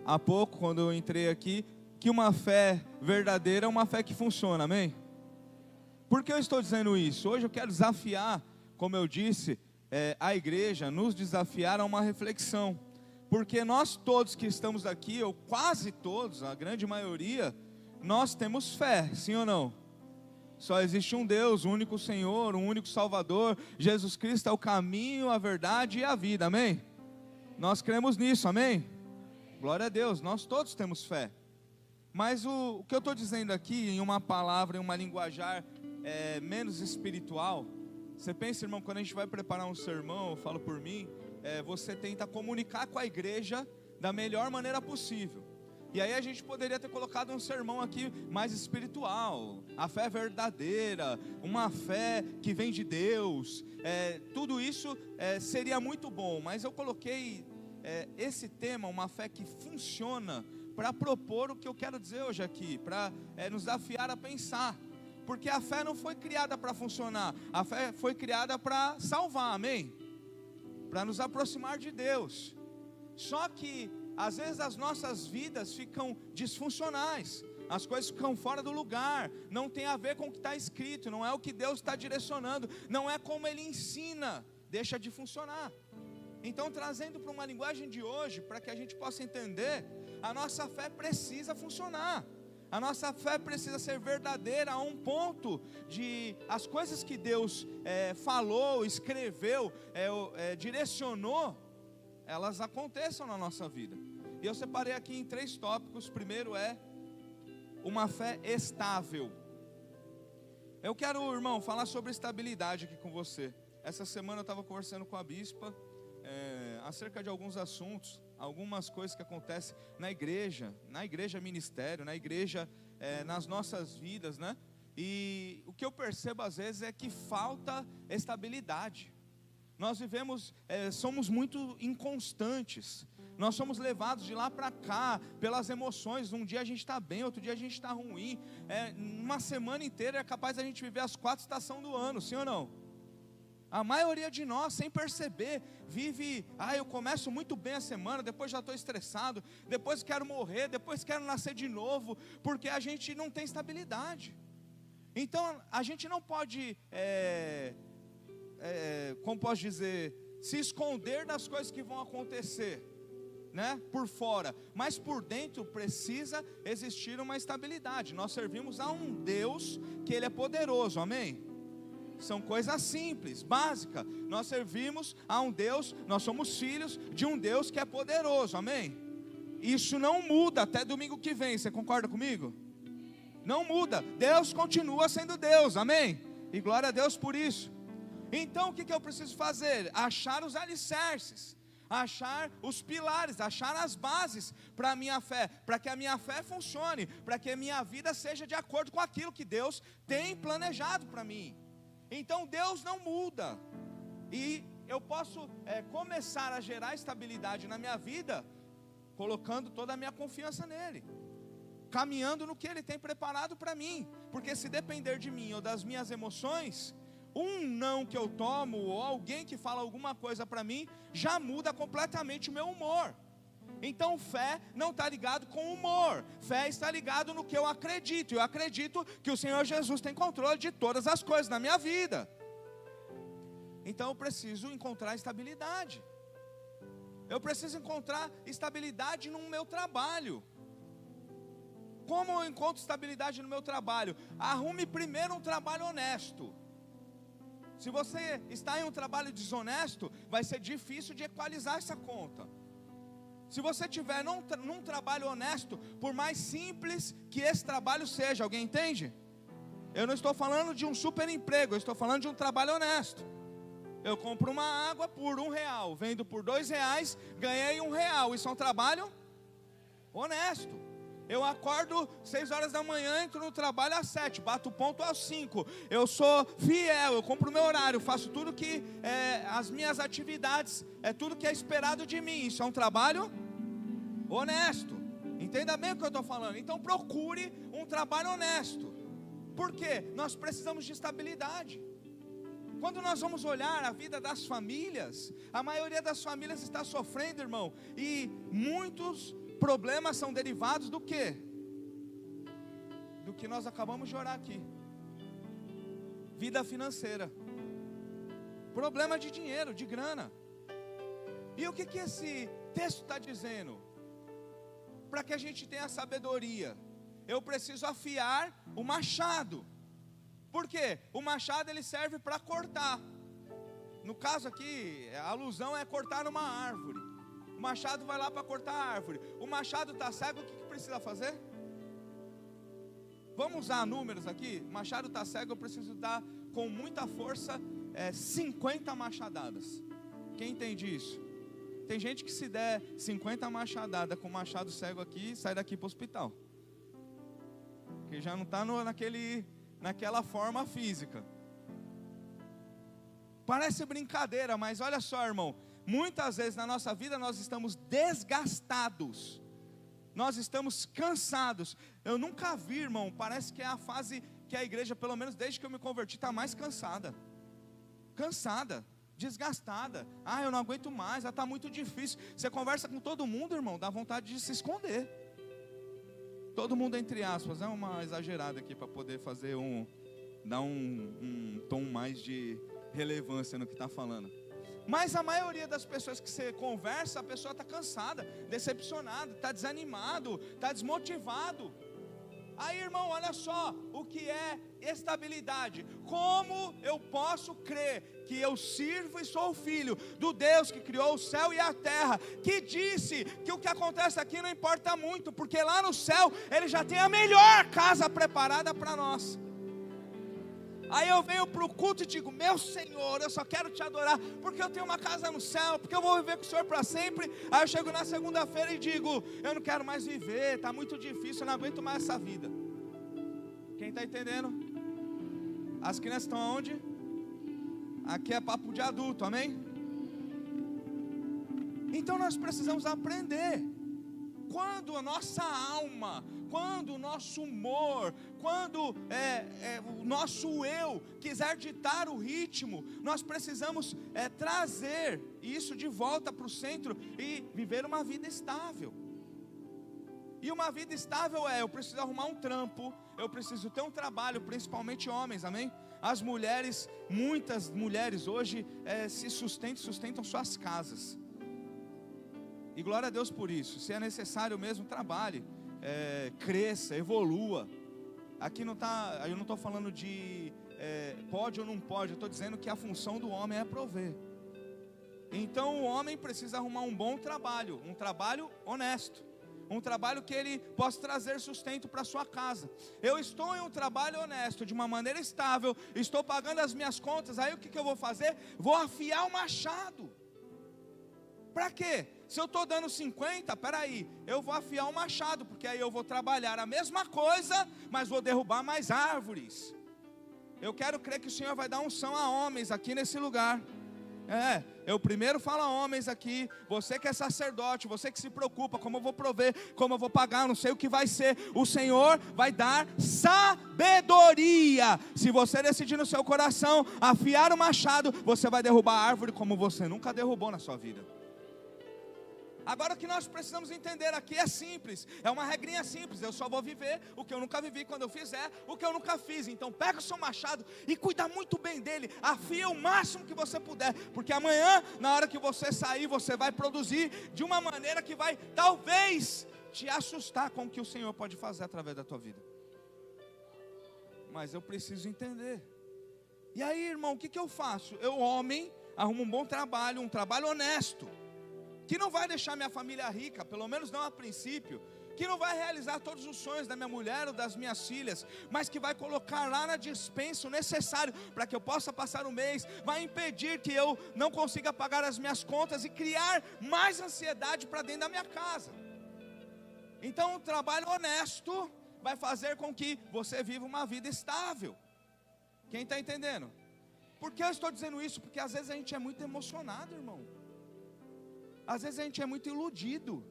há pouco, quando eu entrei aqui, que uma fé verdadeira é uma fé que funciona, amém? Por que eu estou dizendo isso? Hoje eu quero desafiar, como eu disse, a igreja, nos desafiar a uma reflexão. Porque nós todos que estamos aqui, ou quase todos, a grande maioria, nós temos fé, sim ou não? Só existe um Deus, um único Senhor, um único Salvador. Jesus Cristo é o caminho, a verdade e a vida, amém? Nós cremos nisso, amém? Glória a Deus, nós todos temos fé. Mas o que eu estou dizendo aqui, em uma palavra, em uma linguajar menos espiritual. Você pensa, irmão, quando a gente vai preparar um sermão, eu falo por mim, você tenta comunicar com a igreja da melhor maneira possível. E aí a gente poderia ter colocado um sermão aqui mais espiritual, a fé verdadeira, uma fé que vem de Deus, tudo isso seria muito bom, mas eu coloquei esse tema, uma fé que funciona, para propor o que eu quero dizer hoje aqui, para nos desafiar a pensar, porque a fé não foi criada para funcionar, a fé foi criada para salvar, amém? Para nos aproximar de Deus. Só que às vezes as nossas vidas ficam disfuncionais, as coisas ficam fora do lugar, não tem a ver com o que está escrito, não é o que Deus está direcionando, não é como Ele ensina, deixa de funcionar. Então, trazendo para uma linguagem de hoje, para que a gente possa entender, a nossa fé precisa funcionar, a nossa fé precisa ser verdadeira a um ponto de as coisas que Deus falou, escreveu, direcionou, elas aconteçam na nossa vida. E eu separei aqui em 3 tópicos. Primeiro é uma fé estável. Eu quero, irmão, falar sobre estabilidade aqui com você. Essa semana eu estava conversando com a bispa acerca de alguns assuntos, algumas coisas que acontecem na igreja ministério, na igreja, nas nossas vidas, né? E o que eu percebo às vezes é que falta estabilidade. Nós vivemos, somos muito inconstantes, nós somos levados de lá para cá, pelas emoções. Um dia a gente está bem, outro dia a gente está ruim, uma semana inteira é capaz a gente viver as 4 estações do ano, sim ou não? A maioria de nós, sem perceber, vive, eu começo muito bem a semana, depois já estou estressado, depois quero morrer, depois quero nascer de novo, porque a gente não tem estabilidade. Então a gente não pode, como posso dizer, se esconder das coisas que vão acontecer, né, por fora, mas por dentro precisa existir uma estabilidade. Nós servimos a um Deus que Ele é poderoso, amém? São coisas simples, básicas. Nós servimos a um Deus, nós somos filhos de um Deus que é poderoso, amém? Isso não muda até domingo que vem, você concorda comigo? Não muda, Deus continua sendo Deus, amém? E glória a Deus por isso. Então o que eu preciso fazer? Achar os alicerces, achar os pilares, achar as bases para a minha fé, para que a minha fé funcione, para que a minha vida seja de acordo com aquilo que Deus tem planejado para mim. Então Deus não muda, e eu posso começar a gerar estabilidade na minha vida, colocando toda a minha confiança nele, caminhando no que Ele tem preparado para mim, porque se depender de mim ou das minhas emoções, um não que eu tomo, ou alguém que fala alguma coisa para mim, já muda completamente o meu humor. Então fé não está ligado com humor, fé está ligado no que eu acredito. Eu acredito que o Senhor Jesus tem controle de todas as coisas na minha vida. Então eu preciso encontrar estabilidade. Eu preciso encontrar estabilidade no meu trabalho. Como eu encontro estabilidade no meu trabalho? Arrume primeiro um trabalho honesto. Se você está em um trabalho desonesto, vai ser difícil de equalizar essa conta. Se você estiver num trabalho honesto, por mais simples que esse trabalho seja, alguém entende? Eu não estou falando de um super emprego, eu estou falando de um trabalho honesto. Eu compro uma água por R$1, vendo por R$2, ganhei R$1, isso é um trabalho honesto. Eu acordo 6 horas da manhã, entro no trabalho às 7, bato ponto às 5. Eu sou fiel, eu cumpro o meu horário, faço tudo que as minhas atividades, tudo que é esperado de mim. Isso é um trabalho honesto. Entenda bem o que eu estou falando. Então procure um trabalho honesto. Por quê? Nós precisamos de estabilidade. Quando nós vamos olhar a vida das famílias, a maioria das famílias está sofrendo, irmão, e muitos problemas são derivados do quê? Do que nós acabamos de orar aqui. Vida financeira. Problema de dinheiro, de grana. E o que esse texto está dizendo? Para que a gente tenha sabedoria, eu preciso afiar o machado. Por quê? O machado ele serve para cortar. No caso aqui, a alusão é cortar uma árvore. O machado vai lá para cortar a árvore. O machado está cego, o que precisa fazer? Vamos usar números aqui. O machado está cego, eu preciso dar com muita força 50 machadadas. Quem entende isso? Tem gente que se der 50 machadadas com o machado cego aqui, sai daqui para o hospital. Porque já não está naquela forma física. Parece brincadeira, mas olha só, irmão. Muitas vezes na nossa vida nós estamos desgastados. Nós estamos cansados. Eu nunca vi, irmão, parece que é a fase que a igreja, pelo menos desde que eu me converti, está mais cansada. Cansada, desgastada. Eu não aguento mais, está muito difícil. Você conversa com todo mundo, irmão, dá vontade de se esconder. Todo mundo entre aspas, é uma exagerada aqui para poder fazer dar um tom mais de relevância no que está falando. Mas a maioria das pessoas que você conversa, a pessoa está cansada, decepcionada, está desanimado, está desmotivado. Aí, irmão, olha só o que é estabilidade. Como eu posso crer que eu sirvo e sou filho do Deus que criou o céu e a terra, que disse que o que acontece aqui não importa muito, porque lá no céu Ele já tem a melhor casa preparada para nós. Aí eu venho para o culto e digo: meu Senhor, eu só quero te adorar, porque eu tenho uma casa no céu, porque eu vou viver com o Senhor para sempre. Aí eu chego na segunda-feira e digo: eu não quero mais viver, está muito difícil, eu não aguento mais essa vida. Quem está entendendo? As crianças estão aonde? Aqui é papo de adulto, amém? Então nós precisamos aprender. Quando a nossa alma, quando o nosso humor, quando o nosso eu quiser ditar o ritmo, nós precisamos trazer isso de volta para o centro e viver uma vida estável. E uma vida estável eu preciso arrumar um trampo, eu preciso ter um trabalho, principalmente homens, amém? As mulheres, muitas mulheres hoje se sustentam suas casas. E glória a Deus por isso. Se é necessário mesmo, trabalhe, cresça, evolua. Aqui não tá, eu não estou falando de pode ou não pode. Eu estou dizendo que a função do homem é prover. Então o homem precisa arrumar um bom trabalho, um trabalho honesto, um trabalho que ele possa trazer sustento para sua casa. Eu estou em um trabalho honesto, de uma maneira estável, estou pagando as minhas contas. Aí o que eu vou fazer? Vou afiar o machado. Para quê? Se eu estou dando 50, peraí, eu vou afiar o machado, porque aí eu vou trabalhar a mesma coisa, mas vou derrubar mais árvores. Eu quero crer que o Senhor vai dar unção a homens aqui nesse lugar. Eu primeiro falo a homens aqui, você que é sacerdote, você que se preocupa, como eu vou prover, como eu vou pagar, não sei o que vai ser. O Senhor vai dar sabedoria. Se você decidir no seu coração afiar o machado, você vai derrubar a árvore como você nunca derrubou na sua vida. Agora o que nós precisamos entender aqui é simples, é uma regrinha simples. Eu só vou viver o que eu nunca vivi quando eu fizer o que eu nunca fiz. Então pega o seu machado e cuida muito bem dele, afia o máximo que você puder, porque amanhã, na hora que você sair, você vai produzir de uma maneira que vai talvez te assustar com o que o Senhor pode fazer através da tua vida. Mas eu preciso entender. E aí, irmão, o que eu faço? Eu, homem, arrumo um bom trabalho, um trabalho honesto, que não vai deixar minha família rica, pelo menos não a princípio, que não vai realizar todos os sonhos da minha mulher ou das minhas filhas, mas que vai colocar lá na despensa o necessário para que eu possa passar o mês, vai impedir que eu não consiga pagar as minhas contas e criar mais ansiedade para dentro da minha casa. Então o trabalho honesto vai fazer com que você viva uma vida estável. Quem está entendendo? Por que eu estou dizendo isso? Porque às vezes a gente é muito emocionado, irmão. Às vezes a gente é muito iludido,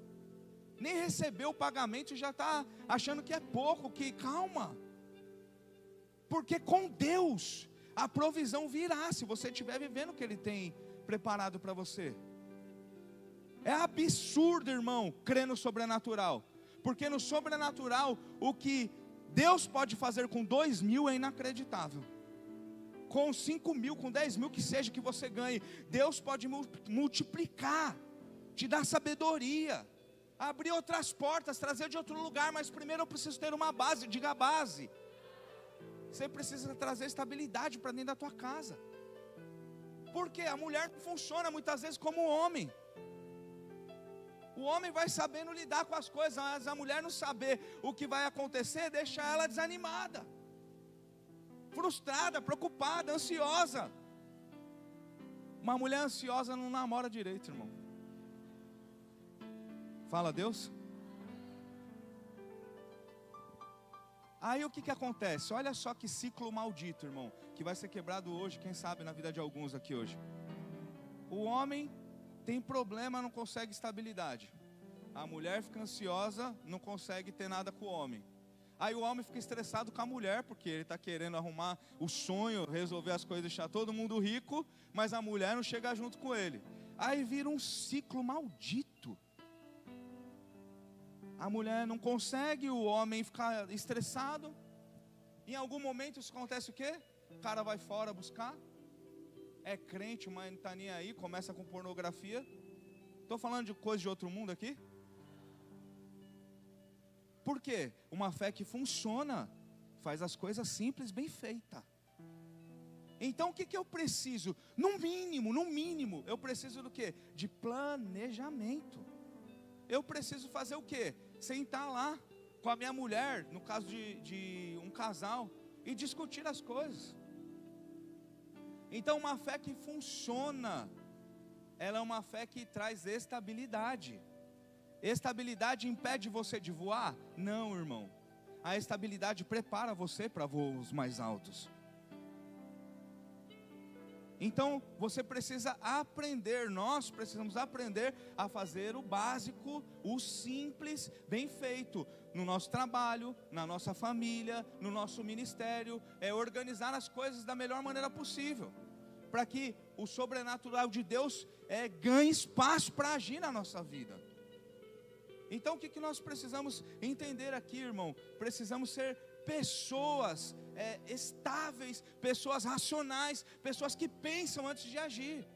nem recebeu o pagamento e já está achando que é pouco, que calma, porque com Deus a provisão virá, se você estiver vivendo o que Ele tem preparado para você. É absurdo, irmão, crer no sobrenatural. Porque no sobrenatural, o que Deus pode fazer com 2.000 é inacreditável. Com 5.000, com 10.000, que seja que você ganhe, Deus pode multiplicar, te dar sabedoria, abrir outras portas, trazer de outro lugar. Mas primeiro eu preciso ter uma base, diga base. Você precisa trazer estabilidade para dentro da tua casa. Porque a mulher não funciona muitas vezes como o homem. O homem vai sabendo lidar com as coisas, mas a mulher não saber o que vai acontecer, deixa ela desanimada, frustrada, preocupada, ansiosa. Uma mulher ansiosa não namora direito, irmão. Fala Deus. Aí o que acontece? Olha só que ciclo maldito, irmão, que vai ser quebrado hoje, quem sabe na vida de alguns aqui hoje. O homem tem problema, não consegue estabilidade. A mulher fica ansiosa, não consegue ter nada com o homem. Aí o homem fica estressado com a mulher, porque ele está querendo arrumar o sonho, resolver as coisas, deixar todo mundo rico, mas a mulher não chega junto com ele. Aí vira um ciclo maldito. A mulher não consegue, o homem fica estressado. Em algum momento isso acontece o quê? O cara vai fora buscar. É crente, mas não está nem aí, começa com pornografia. Estou falando de coisa de outro mundo aqui? Por quê? Uma fé que funciona, faz as coisas simples, bem feitas. Então o que eu preciso? No mínimo, eu preciso do quê? De planejamento. Eu preciso fazer o quê? Sentar lá com a minha mulher, no caso de um casal, e discutir as coisas. Então uma fé que funciona, ela é uma fé que traz estabilidade. Estabilidade impede você de voar? Não, irmão. A estabilidade prepara você para voos mais altos. Então você precisa aprender, nós precisamos aprender a fazer o básico, o simples, bem feito. No nosso trabalho, na nossa família, no nosso ministério. É organizar as coisas da melhor maneira possível, para que o sobrenatural de Deus ganhe espaço para agir na nossa vida. Então o que nós precisamos entender aqui, irmão? Precisamos ser pessoas estáveis, pessoas racionais, pessoas que pensam antes de agir.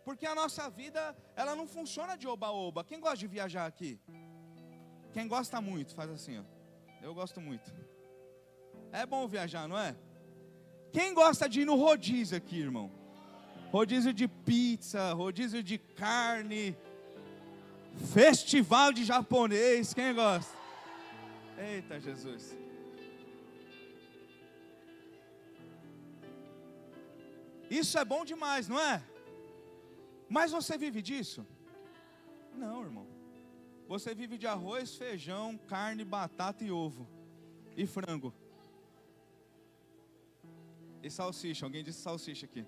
Porque a nossa vida, ela não funciona de oba-oba. Quem gosta de viajar aqui? Quem gosta muito, faz assim, ó. Eu gosto muito. É bom viajar, não é? Quem gosta de ir no rodízio aqui, irmão? Rodízio de pizza, rodízio de carne, festival de japonês, quem gosta? Eita Jesus. Isso é bom demais, não é? Mas você vive disso? Não, irmão. Você vive de arroz, feijão, carne, batata e ovo. E frango. E salsicha, alguém disse salsicha aqui.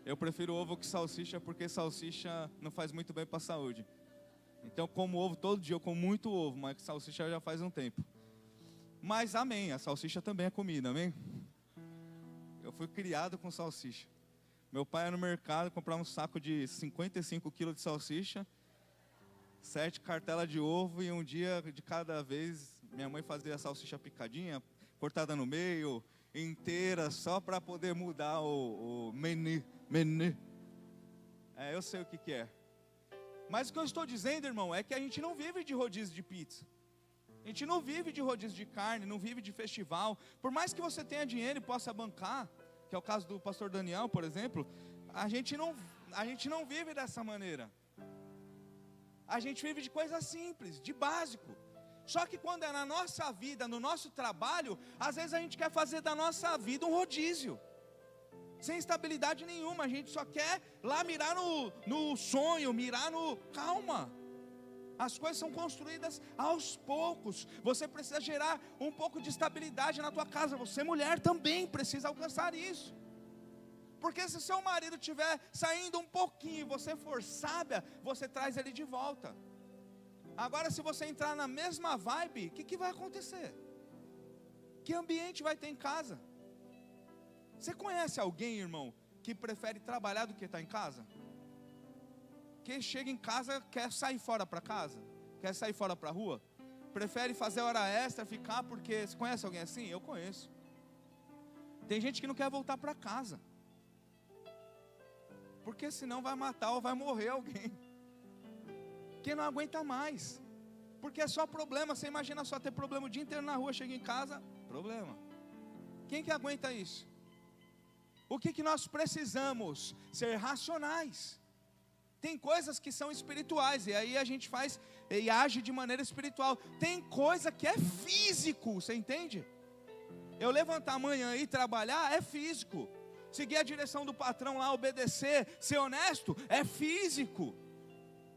Eu prefiro ovo que salsicha, porque salsicha não faz muito bem para a saúde. Então eu como ovo todo dia, eu como muito ovo, mas salsicha já faz um tempo. Mas amém, a salsicha também é comida, amém? Eu fui criado com salsicha. Meu pai ia no mercado comprar um saco de 55 quilos de salsicha, 7 cartelas de ovo, e um dia de cada vez minha mãe fazia a salsicha picadinha, cortada no meio, inteira, só para poder mudar o menu. Eu sei o que é. Mas o que eu estou dizendo, irmão, é que a gente não vive de rodízio de pizza. A gente não vive de rodízio de carne, não vive de festival. Por mais que você tenha dinheiro e possa bancar, que é o caso do pastor Daniel, por exemplo, a gente não vive dessa maneira. A gente vive de coisas simples, de básico. Só que quando é na nossa vida, no nosso trabalho, às vezes a gente quer fazer da nossa vida um rodízio. Sem estabilidade nenhuma, a gente só quer lá mirar no sonho, mirar no... Calma, as coisas são construídas aos poucos. Você precisa gerar um pouco de estabilidade na tua casa. Você, mulher, também precisa alcançar isso. Porque se seu marido estiver saindo um pouquinho e você for sábia, você traz ele de volta. Agora, se você entrar na mesma vibe, o que vai acontecer? Que ambiente vai ter em casa? Você conhece alguém, irmão, que prefere trabalhar do que estar em casa? que chega em casa, quer sair fora para casa, quer sair fora para a rua, prefere fazer hora extra, ficar, porque, você conhece alguém assim? Eu conheço. Tem gente que não quer voltar para casa, porque senão vai matar ou vai morrer alguém, que não aguenta mais, porque é só problema. Você imagina só ter problema o dia inteiro na rua, chega em casa, problema. Quem que aguenta isso? O que nós precisamos? Ser racionais. Tem coisas que são espirituais, e aí a gente faz e age de maneira espiritual. Tem coisa que é físico, você entende? Eu levantar amanhã e trabalhar é físico. Seguir a direção do patrão lá, obedecer, ser honesto, é físico.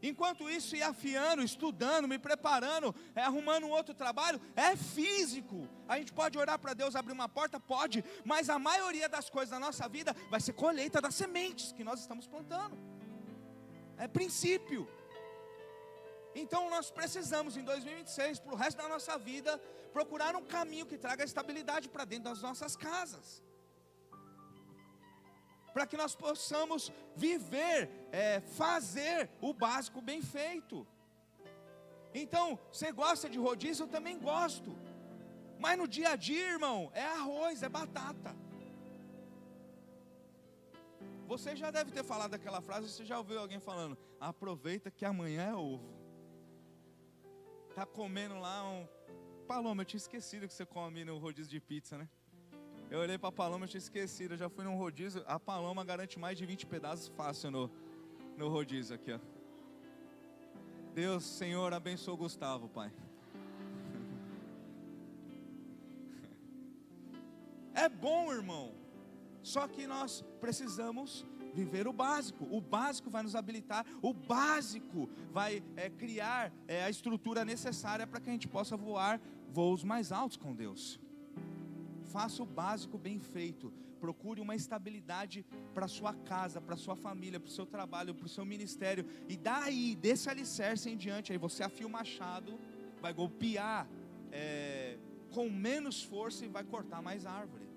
Enquanto isso, ir afiando, estudando, me preparando, arrumando um outro trabalho, é físico. A gente pode orar para Deus abrir uma porta? Pode, mas a maioria das coisas da nossa vida vai ser colheita das sementes que nós estamos plantando. É princípio. Então nós precisamos em 2026, para o resto da nossa vida, procurar um caminho que traga estabilidade para dentro das nossas casas, para que nós possamos viver, fazer o básico bem feito. Então, você gosta de rodízio? Eu também gosto, mas no dia a dia, irmão, é arroz, é batata. Você já deve ter falado aquela frase, você já ouviu alguém falando: aproveita que amanhã é ovo. Está comendo lá Paloma, eu tinha esquecido que você come no rodízio de pizza, né? Eu olhei para a Paloma, eu tinha esquecido, eu já fui num rodízio. A Paloma garante mais de 20 pedaços fácil no rodízio aqui, ó. Deus, Senhor, abençoa o Gustavo, Pai. É bom, irmão, só que nós precisamos viver o básico. O básico vai nos habilitar, o básico vai criar a estrutura necessária para que a gente possa voar voos mais altos com Deus. Faça o básico bem feito. Procure uma estabilidade para sua casa, para sua família, para o seu trabalho, para o seu ministério. E daí, desse alicerce em diante, aí você afia o machado, vai golpear com menos força e vai cortar mais árvore.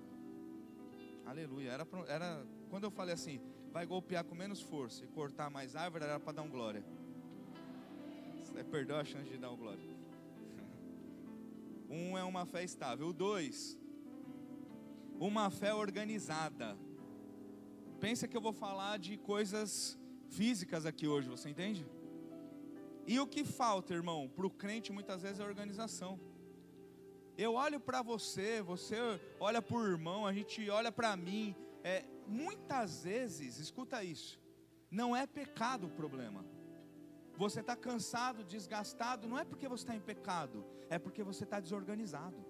Aleluia. Era quando eu falei assim, vai golpear com menos força e cortar mais árvore, era para dar um glória. Você perdeu a chance de dar um glória. Um é uma fé estável. O 2, uma fé organizada. Pensa que eu vou falar de coisas físicas aqui hoje, você entende? E o que falta, irmão, para o crente muitas vezes é organização. Eu olho para você, você olha para o irmão, a gente olha para mim. Muitas vezes, escuta isso, não é pecado o problema. Você está cansado, desgastado, não é porque você está em pecado, é porque você está desorganizado.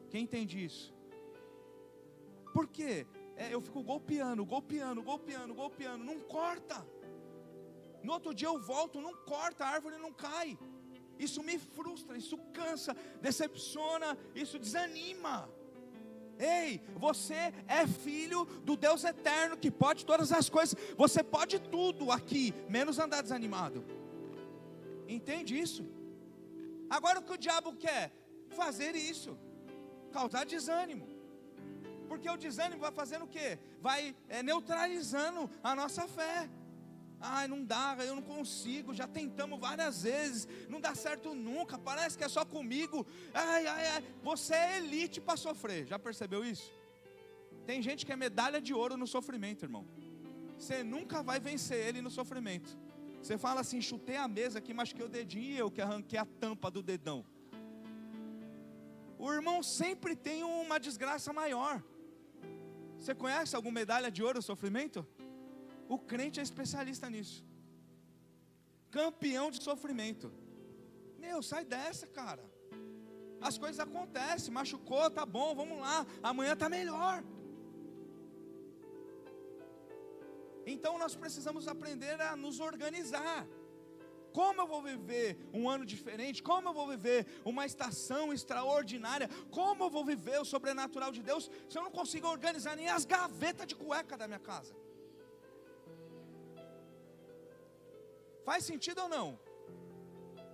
Quem entende isso? Por quê? Eu fico golpeando, não corta. No outro dia eu volto, não corta, a árvore não cai. Isso me frustra, isso cansa, decepciona, isso desanima. Ei, você é filho do Deus eterno que pode todas as coisas. Você pode tudo aqui, menos andar desanimado. Entende isso? Agora o que o diabo quer? Fazer isso, causar desânimo. Porque o desânimo vai fazendo o quê? Vai neutralizando a nossa fé. Ai, não dá, eu não consigo, já tentamos várias vezes, não dá certo nunca, parece que é só comigo. Ai, você é elite para sofrer, já percebeu isso? Tem gente que é medalha de ouro no sofrimento, irmão. Você nunca vai vencer ele no sofrimento. Você fala assim, chutei a mesa aqui, machuquei o dedinho, e eu que arranquei a tampa do dedão. O irmão sempre tem uma desgraça maior. Você conhece alguma medalha de ouro no sofrimento? O crente é especialista nisso. Campeão de sofrimento. Sai dessa, cara. As coisas acontecem, machucou, tá bom, vamos lá, amanhã tá melhor. Então nós precisamos aprender a nos organizar. Como eu vou viver um ano diferente? Como eu vou viver uma estação extraordinária? Como eu vou viver o sobrenatural de Deus se eu não consigo organizar nem as gavetas de cueca da minha casa? Faz sentido ou não?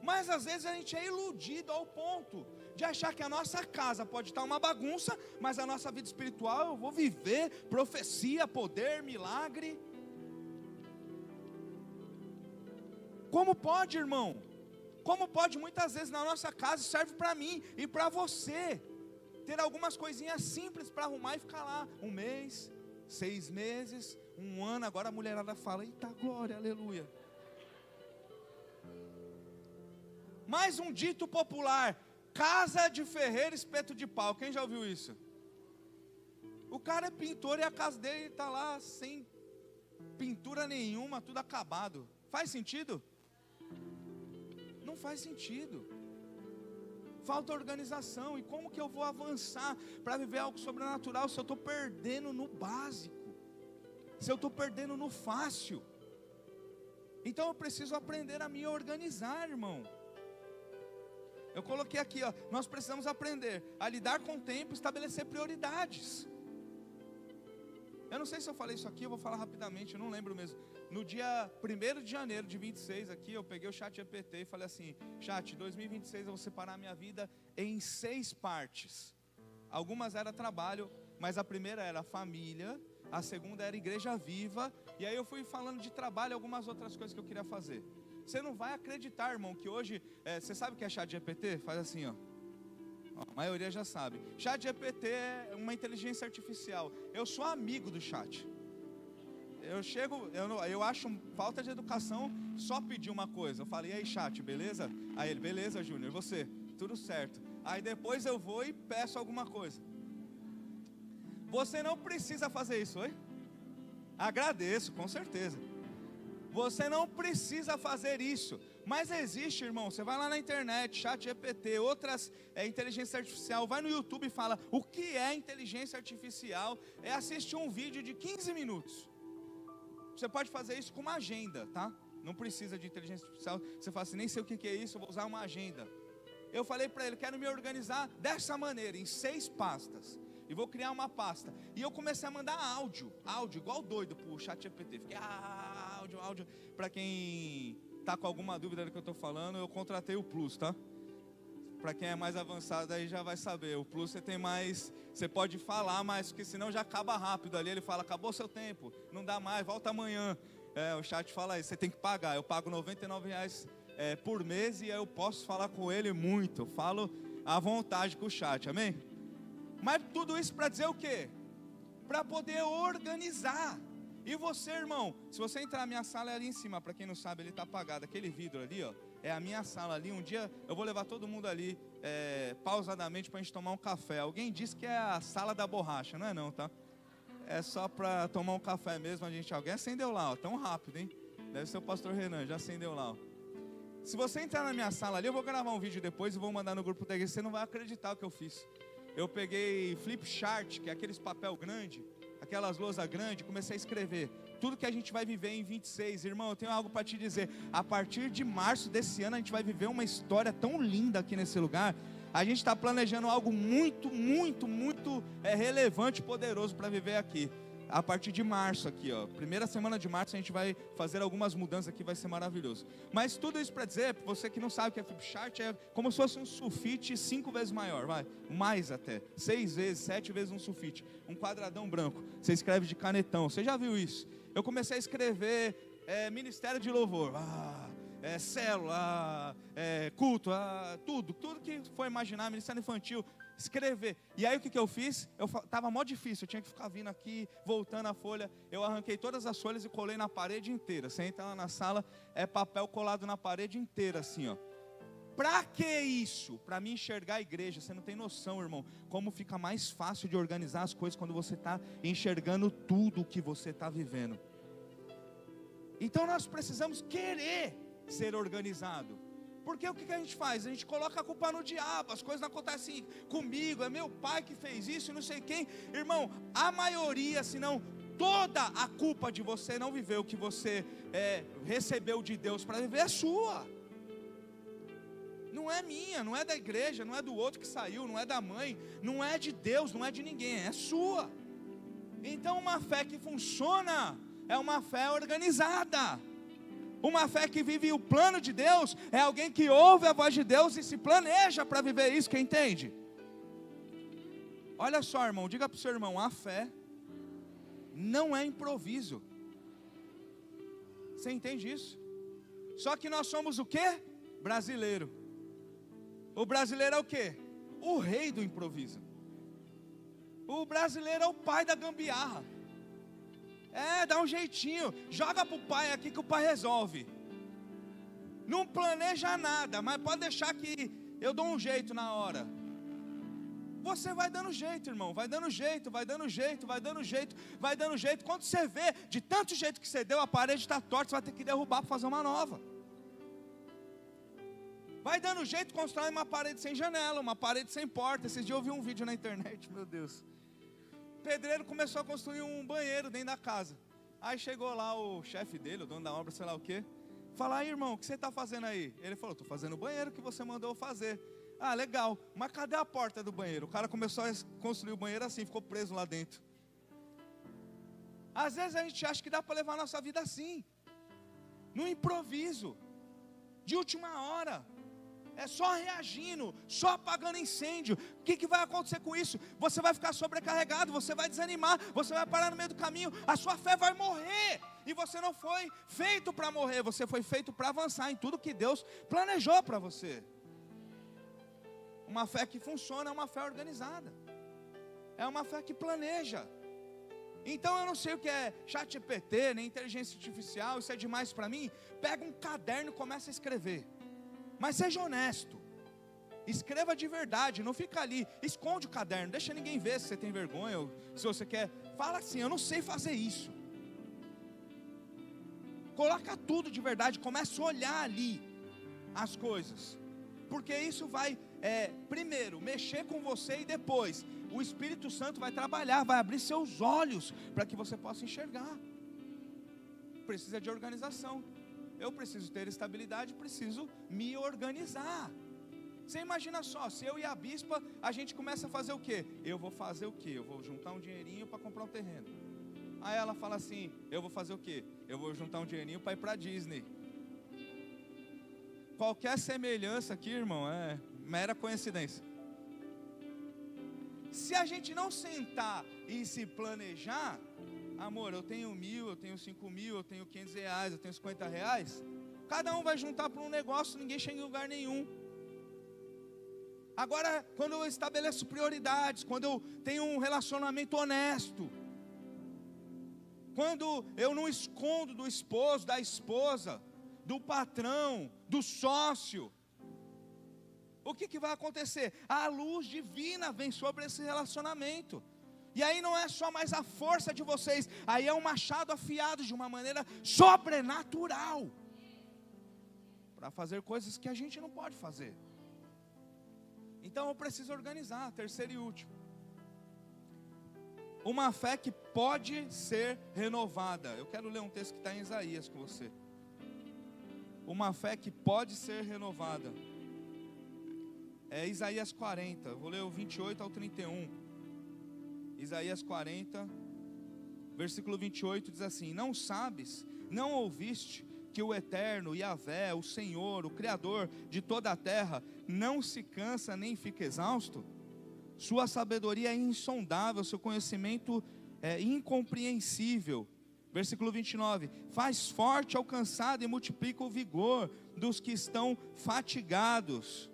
Mas às vezes a gente é iludido ao ponto de achar que a nossa casa pode estar uma bagunça, mas a nossa vida espiritual eu vou viver profecia, poder, milagre. Como pode, irmão? Como pode, muitas vezes na nossa casa, serve para mim e para você, ter algumas coisinhas simples para arrumar e ficar lá 1 mês, 6 meses, 1 ano. Agora a mulherada fala, eita glória, aleluia. Mais um dito popular, casa de ferreiro, espeto de pau. Quem já ouviu isso? O cara é pintor e a casa dele está lá sem pintura nenhuma, tudo acabado. Faz sentido? Não faz sentido. Falta organização. E como que eu vou avançar para viver algo sobrenatural se eu estou perdendo no básico? Se eu estou perdendo no fácil? Então eu preciso aprender a me organizar, irmão. Eu coloquei aqui, ó, nós precisamos aprender a lidar com o tempo e estabelecer prioridades. Eu não sei se eu falei isso aqui, eu vou falar rapidamente, eu não lembro mesmo. No dia 1º de janeiro de 26 aqui, eu peguei o ChatGPT e falei assim, Chat, 2026 eu vou separar a minha vida em 6 partes. Algumas era trabalho, mas a primeira era família, a segunda era igreja viva, e aí eu fui falando de trabalho e algumas outras coisas que eu queria fazer. Você não vai acreditar, irmão, que hoje, você sabe o que é ChatGPT? Faz assim, ó. A maioria já sabe. ChatGPT é uma inteligência artificial. Eu sou amigo do chat. Eu chego, eu acho falta de educação só pedir uma coisa. Eu falei, e aí chat, beleza? Aí ele, beleza Júnior, você? Tudo certo. Aí depois eu vou e peço alguma coisa. Você não precisa fazer isso, oi? Agradeço, com certeza. Você não precisa fazer isso. Mas existe, irmão, você vai lá na internet, ChatGPT, outras inteligência artificial, vai no YouTube e fala, o que é inteligência artificial? É assistir um vídeo de 15 minutos. Você pode fazer isso com uma agenda, tá? Não precisa de inteligência artificial. Você fala assim, nem sei o que é isso, eu vou usar uma agenda. Eu falei para ele, quero me organizar dessa maneira, em 6 pastas. E vou criar uma pasta. E eu comecei a mandar áudio igual doido pro ChatGPT. Fiquei, áudio. Para quem tá com alguma dúvida do que eu tô falando, eu contratei o Plus, tá? Para quem é mais avançado aí já vai saber. O Plus você tem mais, você pode falar mais, porque senão já acaba rápido ali. Ele fala, acabou seu tempo, não dá mais, volta amanhã. O chat fala isso, você tem que pagar. Eu pago R$99 por mês e eu posso falar com ele muito. Eu falo à vontade com o chat, amém? Mas tudo isso para dizer o quê? Para poder organizar. E você, irmão, se você entrar na minha sala, é ali em cima. Para quem não sabe, ele está apagado. Aquele vidro ali, ó, é a minha sala ali. Um dia eu vou levar todo mundo ali, pausadamente, para a gente tomar um café. Alguém disse que é a sala da borracha, não é não, tá? É só para tomar um café mesmo. Alguém acendeu lá, ó, tão rápido, hein? Deve ser o pastor Renan, já acendeu lá, ó. Se você entrar na minha sala ali, eu vou gravar um vídeo depois e vou mandar no grupo da igreja. Você não vai acreditar o que eu fiz. Eu peguei flip chart, que é aqueles papel grande, aquelas lousa grande, comecei a escrever tudo que a gente vai viver em 26. Irmão, eu tenho algo para te dizer. A partir de março desse ano, a gente vai viver uma história tão linda aqui nesse lugar. A gente está planejando algo muito relevante e poderoso para viver aqui. A partir de março aqui, ó, primeira semana de março, a gente vai fazer algumas mudanças aqui, vai ser maravilhoso. Mas tudo isso para dizer, para você que não sabe o que é flip chart, é como se fosse um sulfite 5 vezes maior, mais até, 6 vezes, 7 vezes um sulfite, um quadradão branco, você escreve de canetão, você já viu isso? Eu comecei a escrever ministério de louvor, célula, culto, tudo que for imaginar, ministério infantil, escrever. E aí o que eu fiz? Tava mó difícil, eu tinha que ficar vindo aqui, voltando a folha. Eu arranquei todas as folhas e colei na parede inteira. Você entra lá na sala, é papel colado na parede inteira, assim, ó. Pra que isso? Pra mim enxergar a igreja. Você não tem noção, irmão, como fica mais fácil de organizar as coisas quando você está enxergando tudo o que você está vivendo. Então nós precisamos querer ser organizado. Porque o que a gente faz? A gente coloca a culpa no diabo, as coisas não acontecem comigo, é meu pai que fez isso, não sei quem. Irmão, a maioria, se não toda a culpa de você não viver o que você recebeu de Deus para viver é sua. Não é minha, não é da igreja, não é do outro que saiu, não é da mãe, não é de Deus, não é de ninguém, é sua. Então uma fé que funciona é uma fé organizada. Uma fé que vive o plano de Deus é alguém que ouve a voz de Deus e se planeja para viver isso, quem entende? Olha só, irmão, diga para o seu irmão, a fé não é improviso. Você entende isso? Só que nós somos o quê? Brasileiro. O brasileiro é o quê? O rei do improviso. O brasileiro é o pai da gambiarra. Dá um jeitinho, joga pro pai aqui que o pai resolve. Não planeja nada, mas pode deixar que eu dou um jeito na hora. Você vai dando jeito, irmão, vai dando jeito, vai dando jeito, vai dando jeito, vai dando jeito. Quando você vê, de tanto jeito que você deu, a parede está torta, você vai ter que derrubar para fazer uma nova. Vai dando jeito, constrói uma parede sem janela, uma parede sem porta. Esses dias eu vi um vídeo na internet, meu Deus. O pedreiro começou a construir um banheiro dentro da casa. Aí chegou lá o chefe dele, o dono da obra, sei lá o quê. Fala, aí irmão, o que você está fazendo aí? Ele falou, estou fazendo o banheiro que você mandou fazer. Ah, legal, mas cadê a porta do banheiro? O cara começou a construir o banheiro assim, ficou preso lá dentro. Às vezes a gente acha que dá para levar a nossa vida assim, no improviso, de última hora. É só reagindo, só apagando incêndio. O que vai acontecer com isso? Você vai ficar sobrecarregado, você vai desanimar, você vai parar no meio do caminho, a sua fé vai morrer. E você não foi feito para morrer, você foi feito para avançar em tudo que Deus planejou para você. Uma fé que funciona é uma fé organizada, é uma fé que planeja. Então eu não sei o que é ChatGPT, nem inteligência artificial, isso é demais para mim. Pega um caderno e começa a escrever. Mas seja honesto, escreva de verdade, não fica ali, esconde o caderno, deixa ninguém ver se você tem vergonha, ou se você quer, fala assim, eu não sei fazer isso. Coloca tudo de verdade, começa a olhar ali as coisas, porque isso vai, primeiro, mexer com você e depois, o Espírito Santo vai trabalhar, vai abrir seus olhos, para que você possa enxergar. Precisa de organização. Eu preciso ter estabilidade, preciso me organizar. Você imagina só, se eu e a bispa, a gente começa a fazer o quê? Eu vou fazer o quê? Eu vou juntar um dinheirinho para comprar um terreno. Aí ela fala assim, eu vou fazer o quê? Eu vou juntar um dinheirinho para ir para Disney. Qualquer semelhança aqui, irmão, é mera coincidência. Se a gente não sentar e se planejar, amor, eu tenho 1.000, eu tenho 5.000, eu tenho R$500, eu tenho R$50. Cada um vai juntar para um negócio, ninguém chega em lugar nenhum. Agora, quando eu estabeleço prioridades, quando eu tenho um relacionamento honesto, quando eu não escondo do esposo, da esposa, do patrão, do sócio, o que vai acontecer? A luz divina vem sobre esse relacionamento. E aí não é só mais a força de vocês, aí é um machado afiado de uma maneira sobrenatural, para fazer coisas que a gente não pode fazer. Então eu preciso organizar. Terceiro e último, uma fé que pode ser renovada. Eu quero ler um texto que está em Isaías com você. Uma fé que pode ser renovada. É Isaías 40, eu vou ler o 28 ao 31. Isaías 40, versículo 28 diz assim: não sabes, não ouviste que o Eterno, Yahvé, o Senhor, o Criador de toda a terra, não se cansa nem fica exausto? Sua sabedoria é insondável, seu conhecimento é incompreensível. Versículo 29, faz forte ao cansado e multiplica o vigor dos que estão fatigados.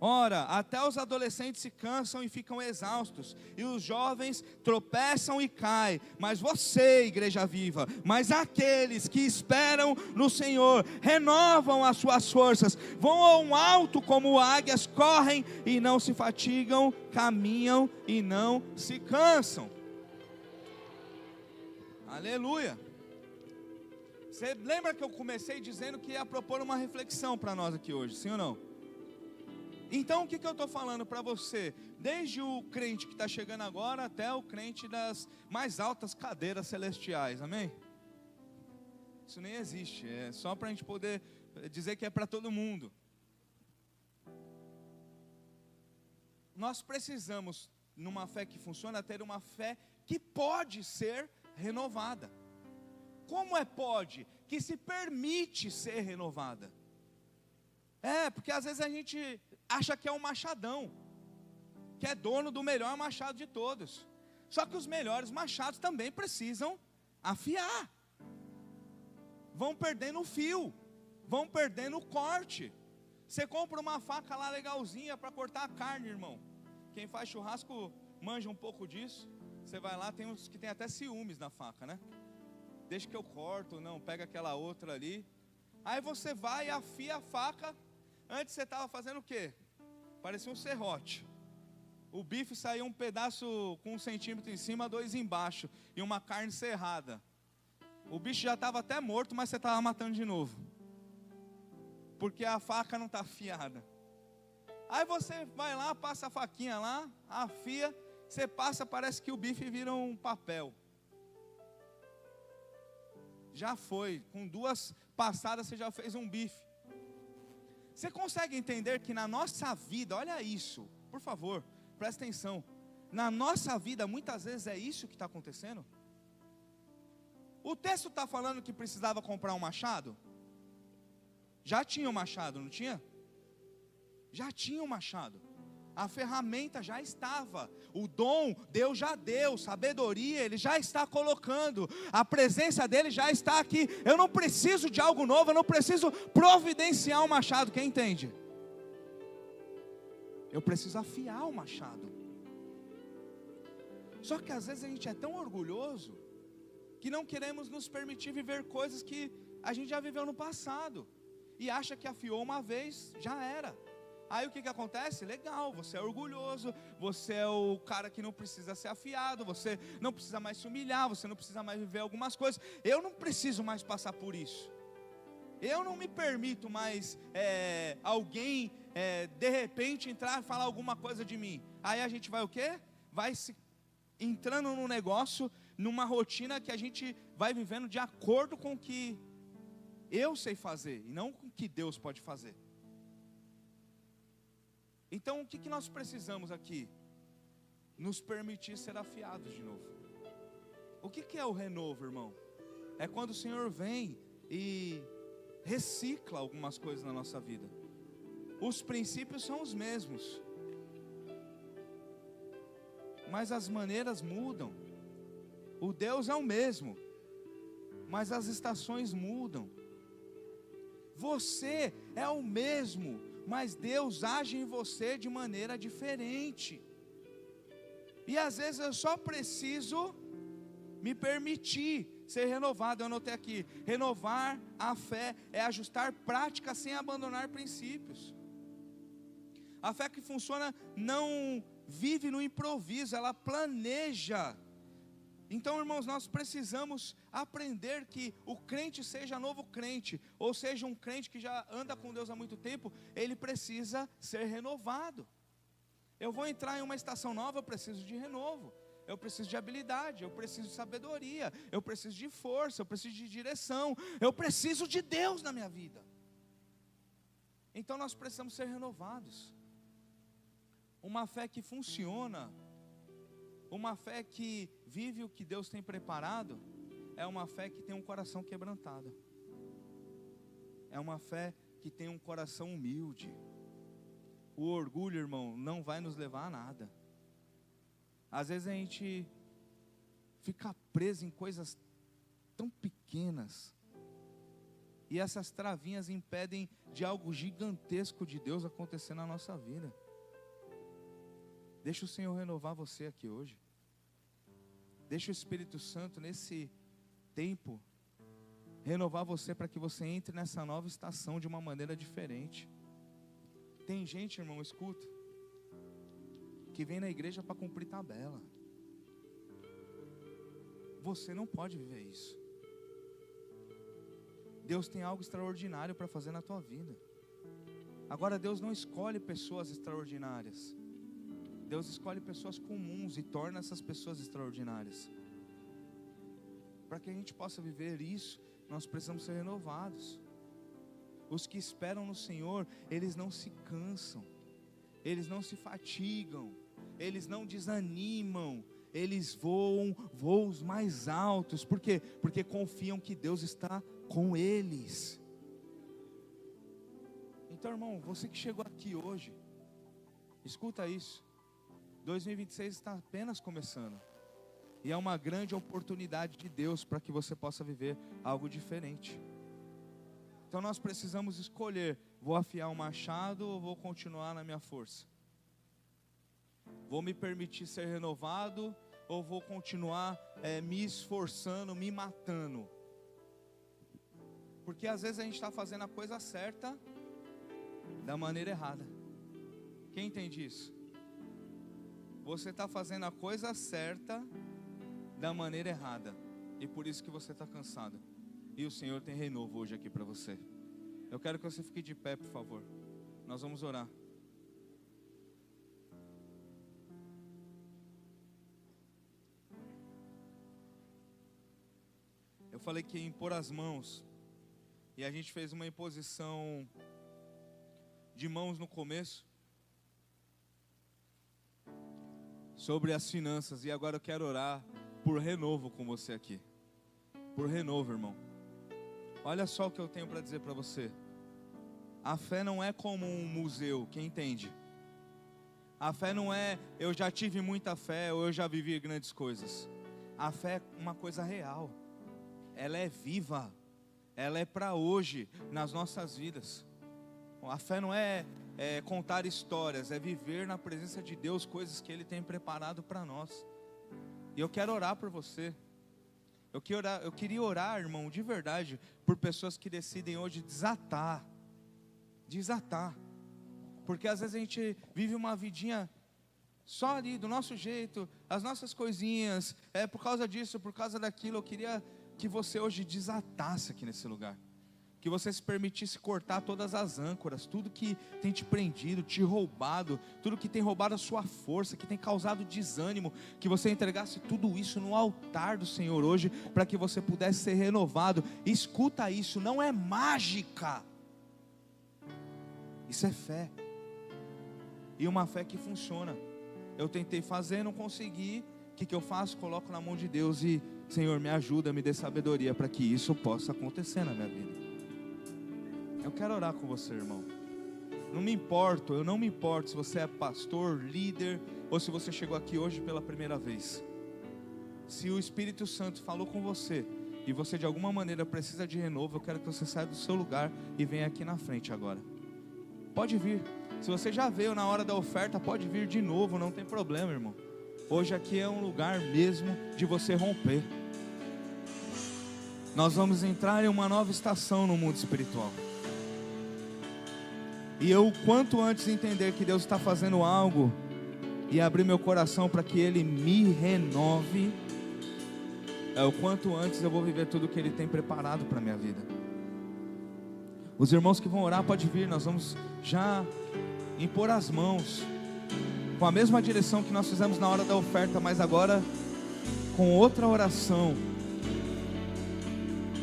Ora, até os adolescentes se cansam e ficam exaustos, e os jovens tropeçam e caem, mas você, igreja viva, mas aqueles que esperam no Senhor, renovam as suas forças, voam alto como águias, correm e não se fatigam, caminham e não se cansam. Aleluia. Você lembra que eu comecei dizendo que ia propor uma reflexão para nós aqui hoje, sim ou não? Então o que eu estou falando para você? Desde o crente que está chegando agora até o crente das mais altas cadeiras celestiais, amém? Isso nem existe, é só para a gente poder dizer que é para todo mundo. Nós precisamos, numa fé que funciona, ter uma fé que pode ser renovada. Como é pode? Que se permite ser renovada. Porque às vezes a gente acha que é um machadão, que é dono do melhor machado de todos. Só que os melhores machados também precisam afiar. vão perdendo o fio, vão perdendo o corte. Você compra uma faca lá legalzinha para cortar a carne, irmão. Quem faz churrasco manja um pouco disso. Você vai lá, tem uns que tem até ciúmes na faca, né? Deixa que eu corto, não, pega aquela outra ali. Aí você vai e afia a faca. Antes você estava fazendo o quê? Parecia um serrote. O bife saía um pedaço com 1 centímetro em cima, 2 embaixo. E uma carne serrada. O bicho já estava até morto, mas você estava matando de novo. Porque a faca não está afiada. Aí você vai lá, passa a faquinha lá, afia. Você passa, parece que o bife vira um papel. Já foi, com 2 passadas você já fez um bife. Você consegue entender que na nossa vida, olha isso, por favor, presta atenção. Na nossa vida, muitas vezes é isso que está acontecendo. O texto está falando que precisava comprar um machado? Já tinha um machado, não tinha? Já tinha um machado. A ferramenta já estava, o dom Deus já deu, sabedoria Ele já está colocando, a presença dEle já está aqui. Eu não preciso de algo novo, eu não preciso providenciar um machado, quem entende? Eu preciso afiar o machado. Só que às vezes a gente é tão orgulhoso, que não queremos nos permitir viver coisas que a gente já viveu no passado, e acha que afiou uma vez, já era. Aí o que acontece? Legal, você é orgulhoso, você é o cara que não precisa ser afiado, você não precisa mais se humilhar, você não precisa mais viver algumas coisas. Eu não preciso mais passar por isso. Eu não me permito mais alguém de repente entrar e falar alguma coisa de mim. Aí a gente vai o quê? Vai se entrando num negócio, numa rotina que a gente vai vivendo de acordo com o que eu sei fazer e não com o que Deus pode fazer. Então o que nós precisamos aqui? Nos permitir ser afiados de novo. O que é o renovo, irmão? É quando o Senhor vem e recicla algumas coisas na nossa vida. Os princípios são os mesmos, mas as maneiras mudam. O Deus é o mesmo, mas as estações mudam. Você é o mesmo, mas Deus age em você de maneira diferente. E às vezes eu só preciso me permitir ser renovado. Eu anotei aqui: renovar a fé é ajustar práticas sem abandonar princípios. A fé que funciona não vive no improviso, ela planeja. Então, irmãos, nós precisamos aprender que o crente seja novo crente, ou seja, um crente que já anda com Deus há muito tempo, ele precisa ser renovado. Eu vou entrar em uma estação nova, eu preciso de renovo, eu preciso de habilidade, eu preciso de sabedoria, eu preciso de força, eu preciso de direção, eu preciso de Deus na minha vida. Então nós precisamos ser renovados. Uma fé que funciona, uma fé que vive o que Deus tem preparado, é uma fé que tem um coração quebrantado. É uma fé que tem um coração humilde. O orgulho, irmão, não vai nos levar a nada. Às vezes a gente fica preso em coisas tão pequenas, e essas travinhas impedem de algo gigantesco de Deus acontecer na nossa vida. Deixa o Senhor renovar você aqui hoje. Deixa o Espírito Santo nesse tempo renovar você, para que você entre nessa nova estação de uma maneira diferente. Tem gente, irmão, escuta, que vem na igreja para cumprir tabela. Você não pode viver isso. Deus tem algo extraordinário para fazer na tua vida. Agora, Deus não escolhe pessoas extraordinárias. Deus escolhe pessoas comuns e torna essas pessoas extraordinárias. Para que a gente possa viver isso, nós precisamos ser renovados. Os que esperam no Senhor, eles não se cansam, eles não se fatigam, eles não desanimam, eles voam voos mais altos. Por quê? Porque confiam que Deus está com eles. Então, irmão, você que chegou aqui hoje, escuta isso. 2026 está apenas começando, e é uma grande oportunidade de Deus para que você possa viver algo diferente. Então nós precisamos escolher: vou afiar o machado ou vou continuar na minha força? Vou me permitir ser renovado ou vou continuar me esforçando, me matando? Porque às vezes a gente está fazendo a coisa certa da maneira errada. Quem entende isso? Você está fazendo a coisa certa da maneira errada, e por isso que você está cansado. E o Senhor tem renovo hoje aqui para você. Eu quero que você fique de pé, por favor. Nós vamos orar. Eu falei que ia impor as mãos, e a gente fez uma imposição de mãos no começo sobre as finanças, e agora eu quero orar por renovo com você aqui. Por renovo, irmão. Olha só o que eu tenho para dizer para você. A fé não é como um museu, quem entende? A fé não é eu já tive muita fé ou eu já vivi grandes coisas. A fé é uma coisa real. Ela é viva. Ela é para hoje, nas nossas vidas. A fé não é contar histórias, é viver na presença de Deus coisas que Ele tem preparado para nós. E eu quero orar por você. Eu queria orar, irmão, de verdade, por pessoas que decidem hoje desatar. Porque às vezes a gente vive uma vidinha só ali, do nosso jeito, as nossas coisinhas, por causa disso, por causa daquilo. Eu queria que você hoje desatasse aqui nesse lugar. Que você se permitisse cortar todas as âncoras, tudo que tem te prendido, te roubado, tudo que tem roubado a sua força, que tem causado desânimo, que você entregasse tudo isso no altar do Senhor hoje, para que você pudesse ser renovado. Escuta isso, não é mágica, isso é fé, e uma fé que funciona. Eu tentei fazer, não consegui. O que eu faço? Coloco na mão de Deus e: Senhor, me ajuda, me dê sabedoria para que isso possa acontecer na minha vida. Eu quero orar com você, irmão. Eu não me importo se você é pastor, líder, ou se você chegou aqui hoje pela primeira vez. Se o Espírito Santo falou com você, e você de alguma maneira precisa de renovo, eu quero que você saia do seu lugar e venha aqui na frente agora. Pode vir. Se você já veio na hora da oferta, pode vir de novo, não tem problema, irmão. Hoje aqui é um lugar mesmo de você romper. Nós vamos entrar em uma nova estação no mundo espiritual. E eu, quanto antes entender que Deus está fazendo algo e abrir meu coração para que Ele me renove, o quanto antes eu vou viver tudo que Ele tem preparado para a minha vida. Os irmãos que vão orar, pode vir. Nós vamos já impor as mãos com a mesma direção que nós fizemos na hora da oferta, mas agora com outra oração.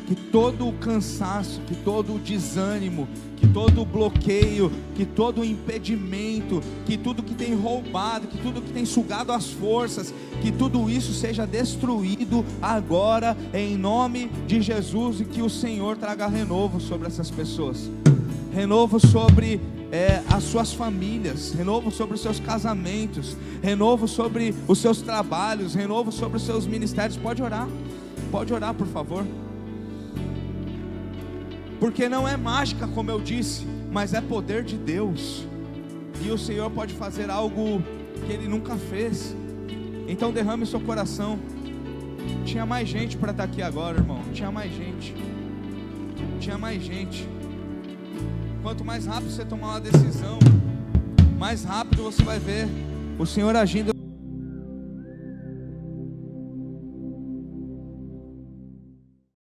Que todo o cansaço, que todo o desânimo, que todo o bloqueio, que todo o impedimento, que tudo que tem roubado, que tudo que tem sugado as forças, que tudo isso seja destruído agora em nome de Jesus, e que o Senhor traga renovo sobre essas pessoas, renovo sobre as suas famílias, renovo sobre os seus casamentos, renovo sobre os seus trabalhos, renovo sobre os seus ministérios. Pode orar por favor. Porque não é mágica, como eu disse, mas é poder de Deus. E o Senhor pode fazer algo que Ele nunca fez. Então derrame seu coração. Tinha mais gente para estar aqui agora, irmão. Tinha mais gente. Quanto mais rápido você tomar uma decisão, mais rápido você vai ver o Senhor agindo.